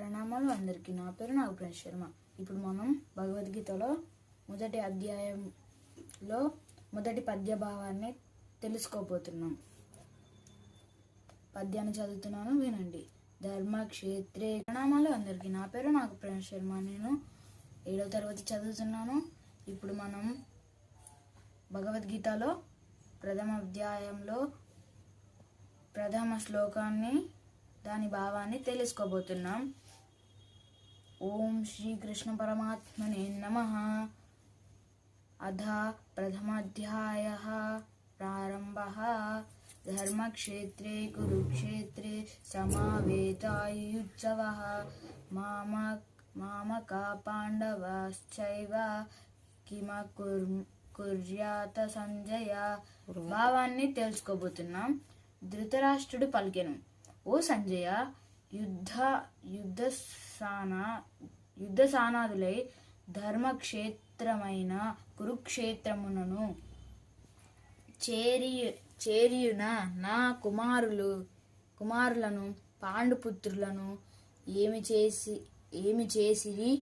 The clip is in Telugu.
ప్రణామాలు అందరికీ. నా పేరు నాగప్రకాష్ శర్మ. ఇప్పుడు మనం భగవద్గీతలో మొదటి అధ్యాయంలో మొదటి పద్య భావాన్ని తెలుసుకోబోతున్నాం. పద్యాన్ని చదువుతున్నాను, వినండి. ధర్మక్షేత్రే. ప్రణామాలు అందరికీ. నా పేరు నాగప్రకాష్ శర్మ. నేను 7వ తరగతి చదువుతున్నాను. ఇప్పుడు మనం భగవద్గీతలో ప్రథమ అధ్యాయంలో ప్రథమ శ్లోకాన్ని, దాని భావాన్ని తెలుసుకోబోతున్నాం. ఓం శ్రీకృష్ణ పరమాత్మనే నమః. అథ ప్రథమాధ్యాయః ప్రారంభః. ధర్మక్షేత్రే కురుక్షేత్రే సమావేతాయుత్సవః. మామకా పాండవాశ్చైవ కిమకుర్యాత సంజయ. భావాన్ని తెలుసుకోబోతున్నాం. ధృతరాష్ట్రుడు పలికెను, ఓ సంజయ, యుద్ధసానాదులై ధర్మక్షేత్రమైన కురుక్షేత్రమునను చేరియున నా కుమారులను పాండుపుత్రులను ఏమి చేసిరి